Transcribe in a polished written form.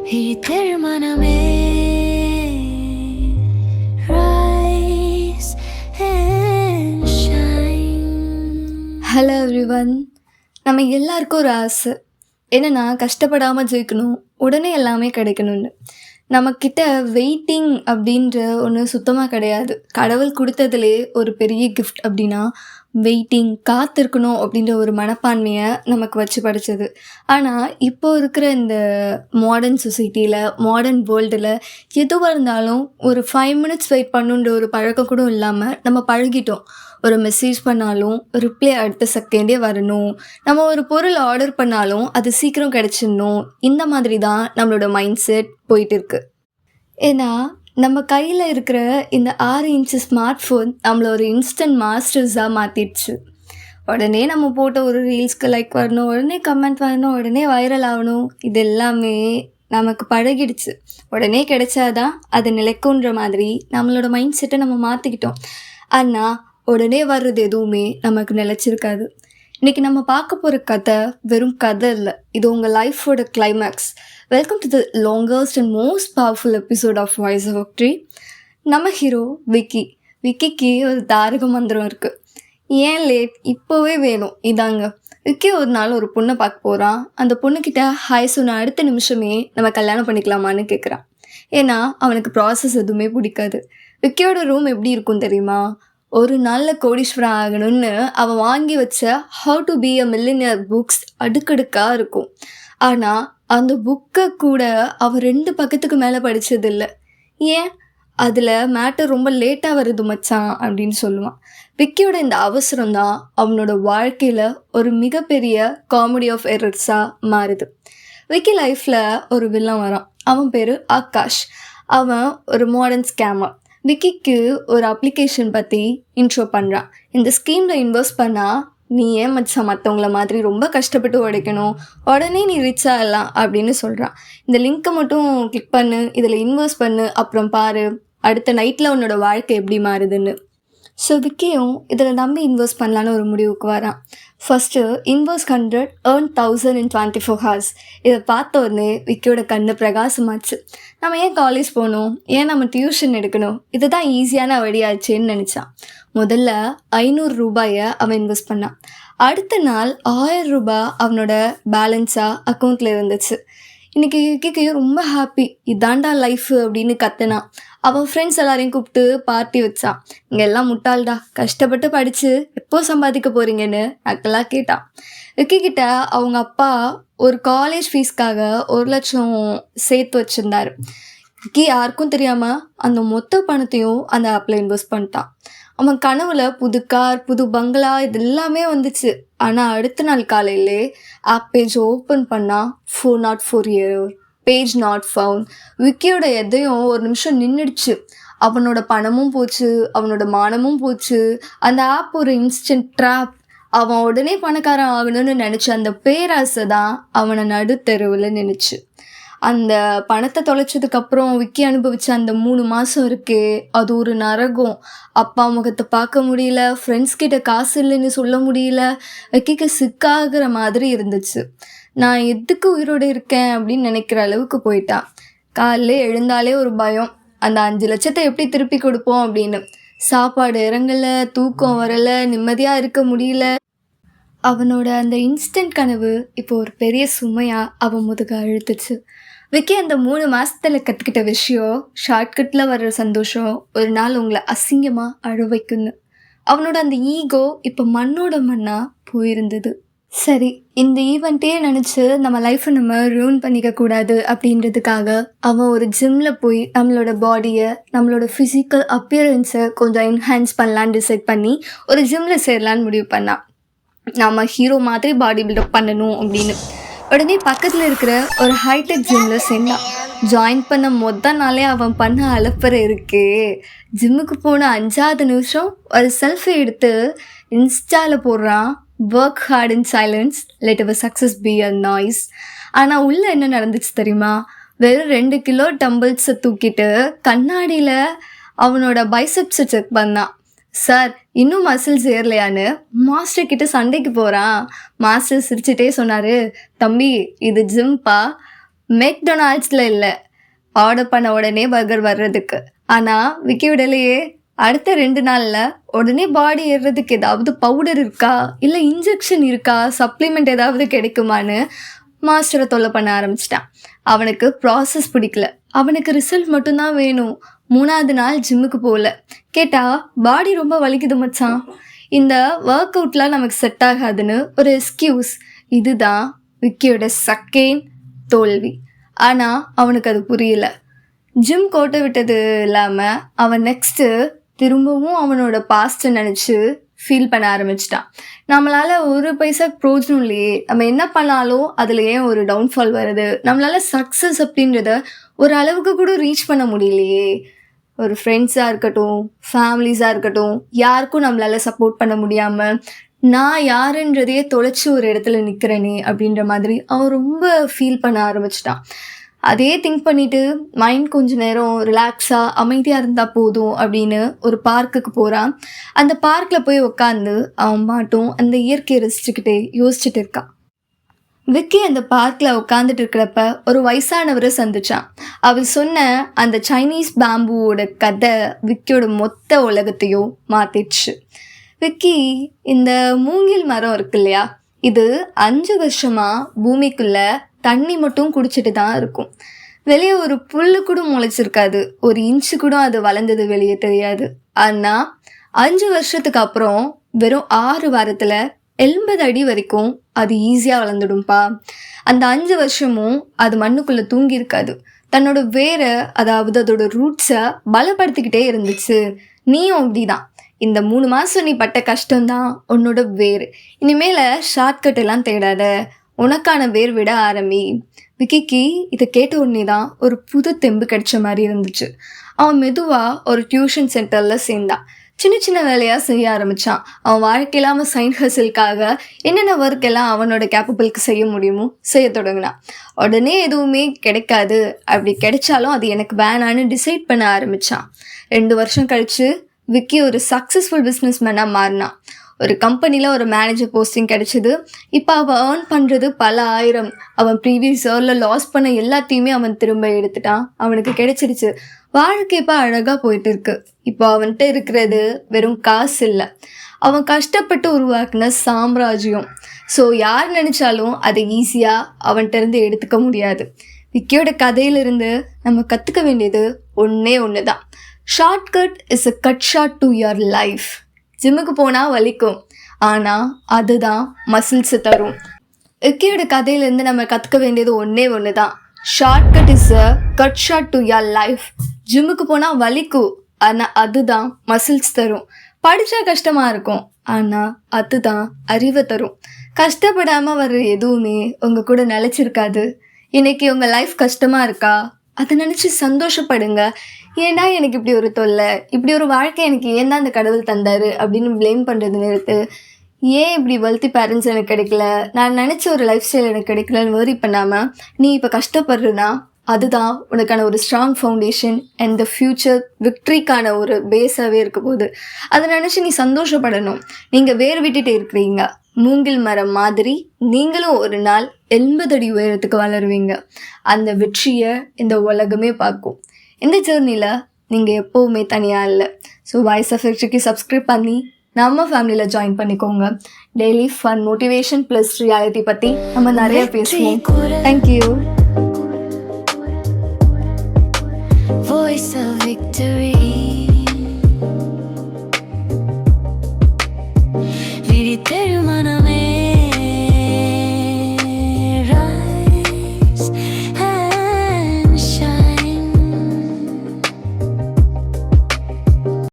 திருமணமே rise and shine. Hello everyone. நம்ம எல்லாருக்கும் ஒரு ஆசை என்னென்னா கஷ்டப்படாமல் ஜெயிக்கணும், உடனே எல்லாமே கிடைக்கணும்னு. நம்மக்கிட்ட வெயிட்டிங் அப்படின்ற ஒன்று சுத்தமாக கிடையாது. கடவுள் கொடுத்ததுலே ஒரு பெரிய கிஃப்ட் அப்படின்னா வெயிட்டிங், காத்திருக்கணும் அப்படின்ற ஒரு மனப்பான்மையை நமக்கு வச்சு படித்தது. ஆனால் இப்போ இருக்கிற இந்த மாடர்ன் சொசைட்டியில், மாடர்ன் வேர்ல்டில் எதுவாக இருந்தாலும் ஒரு 5 மினிட்ஸ் வெயிட் பண்ணுன்ற ஒரு பழக்கம் கூட இல்லாமல் நம்ம பழகிட்டோம். ஒரு மெசேஜ் பண்ணாலும் ரிப்ளை அடுத்த செகண்டே வரணும், நம்ம ஒரு பொருள் ஆர்டர் பண்ணாலும் அது சீக்கிரம் கிடச்சிடணும். இந்த மாதிரி தான் நம்மளோட மைண்ட் செட் போயிட்டு இருக்கு. ஏன்னா நம்ம கையில் இருக்கிற இந்த 6 இன்ச்சு ஸ்மார்ட் ஃபோன் நம்மளை ஒரு இன்ஸ்டன்ட் மாஸ்டர்ஸாக மாற்றிடுச்சு. உடனே நம்ம போட்ட ஒரு ரீல்ஸ்க்கு லைக் வரணும், உடனே கமெண்ட் வரணும், உடனே வைரல் ஆகணும். இது எல்லாமே நமக்கு பழகிடுச்சு. உடனே கிடைச்சாதான் அது நிலைக்குன்ற மாதிரி நம்மளோட மைண்ட் செட்டை நம்ம மாற்றிக்கிட்டோம். ஆனால் உடனே வர்றது எதுவுமே நமக்கு நிலச்சிருக்காது. இன்றைக்கி நம்ம பார்க்க போகிற கதை வெறும் கதை இல்லை, இது உங்கள் லைஃபோட climax. Welcome to the longest and most powerful episode of voice of victory. நம்ம ஹீரோ விக்கிக்கு ஒரு தாரக மந்திரம் இருக்குது. ஏன் லேட், இப்போவே வேணும், இதாங்க. விக்கி ஒரு நாள் ஒரு பொண்ணை பார்க்க போகிறான். அந்த பொண்ணுக்கிட்ட ஹாய் சொன்ன அடுத்த நிமிஷமே நம்ம கல்யாணம் பண்ணிக்கலாமான்னு கேட்குறான். ஏன்னா அவனுக்கு ப்ராசஸ் எதுவுமே பிடிக்காது. விக்கியோட ரூம் எப்படி இருக்கும் தெரியுமா? ஒரு நாளில் கோடீஸ்வரன் ஆகணும்னு அவன் வாங்கி வச்ச how to be a millionaire books அடுக்கடுக்காக இருக்கும். ஆனால் அந்த புக்கை கூட அவன் 2 பக்கத்துக்கு மேலே படித்ததில்லை. ஏன்? அதில் மேட்டர் ரொம்ப லேட்டாக வருது மச்சான் அப்படின்னு சொல்லுவான். விக்கியோட இந்த அவசரம் தான் அவனோட வாழ்க்கையில் ஒரு மிகப்பெரிய காமெடி ஆஃப் எரர்ஸாக மாறுது. விக்கி லைஃப்பில் ஒரு வில்லன் வரான். அவன் பேர் ஆகாஷ். அவன் ஒரு மாடர்ன் ஸ்கேமர். விக்கிக்கு ஒரு அப்ளிகேஷன் பற்றி இன்ட்ரோ பண்ணுறான். இந்த ஸ்கீமில் இன்வெஸ்ட் பண்ணால் நீ ஏன் மச்சான் மற்றவங்கள மாதிரி ரொம்ப கஷ்டப்பட்டு உடைக்கணும், உடனே நீ ரிச் ஆகலாம் அப்படின்னு சொல்கிறான். இந்த லிங்க்கை மட்டும் கிளிக் பண்ணு, இதில் இன்வெஸ்ட் பண்ணு, அப்புறம் பாரு அடுத்த நைட்டில் உன்னோட வாழ்க்கை எப்படி மாறுதுன்னு. ஸோ விக்கியும் இதில் நம்பி இன்வெஸ்ட் பண்ணலான்னு ஒரு முடிவுக்கு வரான். First invest 100 earn 1000 in 24 hours. இதை பார்த்த உடனே விக்கியோட கண்ணு பிரகாசமாச்சு. நம்ம ஏன் காலேஜ் போகணும், ஏன் நம்ம டியூஷன் எடுக்கணும், இதுதான் ஈஸியான வழியாச்சேன்னு நினச்சான். முதல்ல 500 ரூபாயை அவன் இன்வெஸ்ட் பண்ணான். அடுத்த நாள் 1000 ரூபாய் அவனோட பேலன்ஸாக அக்கௌண்ட்டில் இருந்துச்சு. இன்றைக்கி விக்கிக்கு ரொம்ப ஹாப்பி. இதாண்டா லைஃபு அப்படின்னு கத்துனான். அவன் ஃப்ரெண்ட்ஸ் எல்லாரையும் கூப்பிட்டு பார்ட்டி வச்சான். இங்கே எல்லாம் முட்டாள்டா, கஷ்டப்பட்டு படித்து எப்போ சம்பாதிக்க போகிறீங்கன்னு நக்கலாக கேட்டான். விக்கிக்கிட்ட அவங்க அப்பா ஒரு காலேஜ் ஃபீஸ்க்காக 1 லட்சம் சேர்த்து வச்சுருந்தார். விக்கி யாருக்கும் தெரியாமல் அந்த மொத்த பணத்தையும் அந்த ஆப்பில் இன்வெஸ்ட் பண்ணிட்டான். அவன் கனவுல புது கார், புது பங்களா, இது எல்லாமே வந்துச்சு. ஆனால் அடுத்த நாள் காலையிலே ஆப் பேஜ் ஓப்பன் பண்ணால் 404 error, பேஜ் நாட் ஃபவுண்ட். விக்கியோட எதையும் ஒரு நிமிஷம் நின்றுடுச்சு. அவனோட பணமும் போச்சு, அவனோட மானமும் போச்சு. அந்த ஆப் ஒரு இன்ஸ்டன்ட் ட்ராப். அவன் உடனே பணக்காரன் ஆகணும்னு நினச்ச அந்த பேராசை தான் அவனை நடுத்தெருவில் நினைச்சு. அந்த பணத்தை தொலைச்சதுக்கப்புறம் விக்கி அனுபவிச்ச அந்த 3 மாதம் இருக்கே, அது ஒரு நரகம். அப்பா முகத்தை பார்க்க முடியல, ஃப்ரெண்ட்ஸ் கிட்ட காசு இல்லைன்னு சொல்ல முடியல. விக்கிக்கு சிக்காகிற மாதிரி இருந்துச்சு. நான் எதுக்கு உயிரோடு இருக்கேன் அப்படின்னு நினைக்கிற அளவுக்கு போயிட்டான். காலைல எழுந்தாலே ஒரு பயம், அந்த 5 லட்சத்தை எப்படி திருப்பி கொடுப்போம் அப்படின்னு. சாப்பாடு இறங்கலை, தூக்கம் வரலை, நிம்மதியாக இருக்க முடியல. அவனோட அந்த இன்ஸ்டன்ட் கனவு இப்போ ஒரு பெரிய சுமையாக அவன் முதுக அழுத்துச்சு. விக்கி அந்த 3 மாதத்தில் கற்றுக்கிட்ட விஷயம், ஷார்ட்கட்டில் வர்ற சந்தோஷம் ஒரு நாள் உங்களை அசிங்கமாக அழ வைக்குன்னு. அவனோட அந்த ஈகோ இப்போ மண்ணோட மண்ணாக போயிருந்தது. சரி, இந்த ஈவெண்ட்டே நினச்சி நம்ம லைஃப்பை நம்ம ரூன் பண்ணிக்கக்கூடாது அப்படின்றதுக்காக அவன் ஒரு ஜிம்மில் போய் நம்மளோட பாடியை, நம்மளோட ஃபிசிக்கல் அப்பியரன்ஸை கொஞ்சம் என்ஹான்ஸ் பண்ணலான்னு டிசைட் பண்ணி ஒரு ஜிம்மில் சேரலான்னு முடிவு பண்ணான். நம்ம ஹீரோ மாதிரி பாடி பில்டப் பண்ணணும் அப்படின்னு. உடனே பக்கத்தில் இருக்கிற ஒரு ஹைடெக் ஜிம்மில் சேர்ந்தான். ஜாயின் பண்ண நாளே அவன் பண்ண அலப்பறை இருக்கே. ஜிம்முக்கு போன 5ஆவது நிமிஷம் ஒரு செல்ஃபி எடுத்து இன்ஸ்டாவில் போடுறான். Work hard in silence, let our success be a noise. ஆனால் உள்ளே என்ன நடந்துச்சு தெரியுமா? வெறும் 2 கிலோ டம்பிள்ஸை தூக்கிட்டு கண்ணாடியில் அவனோட பைசப்ஸை செக் பண்ணான். சார், இன்னும் மசில்ஸ் ஏறலையான்னு மாஸ்டர் கிட்ட சண்டைக்கு போகிறான். மாஸ்டர் சிரிச்சிட்டே சொன்னார், தம்பி இது ஜிம்பா, மெக்டொனால்ட்ஸில் இல்லை, ஆர்டர் பண்ண உடனே பர்கர் வர்றதுக்கு. ஆனால் விக்கி விடலையே. அடுத்த 2 நாளில் உடனே பாடி ஏறுறதுக்கு ஏதாவது பவுடர் இருக்கா, இல்லை இன்ஜெக்ஷன் இருக்கா, சப்ளிமெண்ட் ஏதாவது கிடைக்குமான்னு மாஸ்டரை தொல்லை பண்ண ஆரம்பிச்சிட்டான். அவனுக்கு ப்ராசஸ் பிடிக்கல, அவனுக்கு ரிசல்ட் மட்டும்தான் வேணும். 3வது நாள் ஜிம்முக்கு போகல. கேட்டால் பாடி ரொம்ப வலிக்குது மச்சான், இந்த ஒர்க் அவுட்லாம் நமக்கு செட் ஆகாதுன்னு ஒரு எக்ஸ்கியூஸ். இதுதான் விக்கியோட செகண்ட் தோல்வி. ஆனால் அவனுக்கு அது புரியல. ஜிம் கோட்டை விட்டது இல்லாமல் அவன் நெக்ஸ்ட்டு திரும்பவும் அவனோட பாஸ்ட்டை நினச்சி ஃபீல் பண்ண ஆரம்பிச்சிட்டான். நம்மளால் ஒரு பைசா ப்ரோஜனம் இல்லையே, நம்ம என்ன பண்ணாலும் அதில் ஏன் ஒரு டவுன்ஃபால் வருது, நம்மளால் சக்ஸஸ் அப்படின்றத ஒரு அளவுக்கு கூட ரீச் பண்ண முடியலையே. ஒரு ஃப்ரெண்ட்ஸாக இருக்கட்டும், ஃபேமிலிஸாக இருக்கட்டும், யாருக்கும் நம்மளால் சப்போர்ட் பண்ண முடியாமல் நான் யாருன்றதையே தொலைச்சி ஒரு இடத்துல நிற்கிறேனே அப்படின்ற மாதிரி அவன் ரொம்ப ஃபீல் பண்ண ஆரம்பிச்சிட்டான். அதே திங்க் பண்ணிவிட்டு மைண்ட் கொஞ்ச நேரம் ரிலாக்ஸாக அமைதியாக இருந்தால் போதும் அப்படின்னு ஒரு பார்க்குக்கு போகிறான். அந்த பார்க்கில் போய் உட்காந்து அவன் மாட்டும் அந்த இயற்கையை ரசிச்சுக்கிட்டே யோசிச்சுட்டு இருக்கான். விக்கி அந்த பார்க்கில் உட்காந்துட்டு இருக்கிறப்ப ஒரு வயசானவரை சந்திச்சான். அவர் சொன்ன அந்த சைனீஸ் பேம்புவோட கதை விக்கியோட மொத்த உலகத்தையும் மாற்றிடுச்சு. விக்கி, இந்த மூங்கில் மரம் இருக்கு இல்லையா, இது 5 வருஷமாக பூமிக்குள்ளே தண்ணி மட்டும் குடிச்சிட்டு தான் இருக்கும். வெளியே ஒரு புல்லு கூட முளைச்சிருக்காது, ஒரு இன்ச்சு கூட அது வளர்ந்தது வெளியே தெரியாது. ஆனால் 5 வருஷத்துக்கு அப்புறம் வெறும் 6 வாரத்தில் 80 அடி வரைக்கும் அது ஈஸியாக வளர்ந்துடும்பா. அந்த 5 வருஷமும் அது மண்ணுக்குள்ளே தூங்கியிருக்காது, தன்னோட வேரை, அதாவது அதோட ரூட்ஸை பலப்படுத்திக்கிட்டே இருந்துச்சு. நீயும் அப்படிதான். இந்த 3 மாதம் நீ பட்ட கஷ்டம்தான் உன்னோட வேர். இனிமேல் ஷார்ட்கட் எல்லாம் தேடாத, உனக்கான வேர் விட ஆரம்பி. விக்கிக்கு இதை கேட்ட உடனே தான் ஒரு புது தெம்பு கிடைச்ச மாதிரி இருந்துச்சு. அவன் மெதுவாக ஒரு டியூஷன் சென்டரில் சேர்ந்தான். சின்ன சின்ன வேலையாக செய்ய ஆரம்பித்தான். அவன் வாழ்க்கையில் அவன் சைட் ஹசிலுக்காக என்னென்ன ஒர்க் எல்லாம் அவனோட கேப்பபிளுக்கு செய்ய முடியுமோ செய்ய தொடங்கினான். உடனே எதுவுமே கிடைக்காது, அப்படி கிடைச்சாலும் அது எனக்கு வேணான்னு டிசைட் பண்ண ஆரம்பித்தான். 2 வருஷம் கழித்து விக்கி ஒரு சக்ஸஸ்ஃபுல் பிஸ்னஸ் மேனாக மாறினான். ஒரு கம்பெனியில் ஒரு மேனேஜர் போஸ்டிங் கிடைச்சிது. இப்போ அவன் ஏர்ன் பண்ணுறது பல ஆயிரம். அவன் ப்ரீவியஸ் இயரில் லாஸ் பண்ண எல்லாத்தையுமே அவன் திரும்ப எடுத்துட்டான். அவனுக்கு கிடைச்சிருச்சு. வாழ்க்கை இப்போ அழகாக போயிட்டு இருக்கு. இப்போ அவன்கிட்ட இருக்கிறது வெறும் காசு இல்லை, அவன் கஷ்டப்பட்டு உருவாக்குன சாம்ராஜ்யம். ஸோ யார் நினச்சாலும் அதை ஈஸியாக அவன்கிட்ட இருந்து எடுத்துக்க முடியாது. விக்கியோட கதையிலிருந்து நம்ம கற்றுக்க வேண்டியது ஒன்று தான். Shortcut is a cut short to your life. ஜிம்முக்கு போனால் வலிக்கும், ஆனால் அதுதான் மசில்ஸை தரும். விக்கியோட கதையிலேருந்து நம்ம கற்றுக்க வேண்டியது ஒன்று தான். Shortcut is a cut short to your life. ஜிம்முக்கு போனால் வலிக்கும், ஆனால் அதுதான் மசில்ஸ் தரும். படித்தா கஷ்டமாக இருக்கும், ஆனால் அதுதான் அறிவை தரும். கஷ்டப்படாமல் வர்ற எதுவுமே உங்கள் கூட நிலச்சிருக்காது. இன்றைக்கி உங்கள் லைஃப் கஷ்டமாக இருக்கா, அதை நினச்சி சந்தோஷப்படுங்க. ஏன்னா எனக்கு இப்படி ஒரு தொல்லை, இப்படி ஒரு வாழ்க்கை எனக்கு ஏன் தான் அந்த கடவுள் தந்தார் அப்படின்னு ப்ளேம் பண்ணுறது நிறுத்து. ஏன் இப்படி வெல்த்தி பேரண்ட்ஸ் எனக்கு கிடைக்கல, நான் நினச்ச ஒரு லைஃப் ஸ்டைல் எனக்கு கிடைக்கலன்னு வரி பண்ணாமல் நீ இப்போ கஷ்டப்படுறனா அதுதான் உனக்கான ஒரு strong foundation and the future விக்ட்ரிக்கான ஒரு பேஸாகவே இருக்க போகுது. அதை நினச்சி நீ சந்தோஷப்படணும். நீங்கள் வேர் விட்டுட்டு இருக்கிறீங்க, மூங்கில் மரம் மாதிரி நீங்களும் ஒரு நாள் 80 அடி உயரத்துக்கு வளருவீங்க. அந்த வெற்றியை இந்த உலகமே பார்க்கும். இந்த ஜேர்னியில் நீங்கள் எப்போவுமே தனியாக இல்லை. ஸோ வாய்ஸ் ஆஃப் வெற்றிக்கு சப்ஸ்கிரைப் பண்ணி நம்ம ஃபேமிலியில் ஜாயின் பண்ணிக்கோங்க. Daily fun, motivation plus reality பற்றி நம்ம நிறைய பேசுவோம். தேங்க்யூ.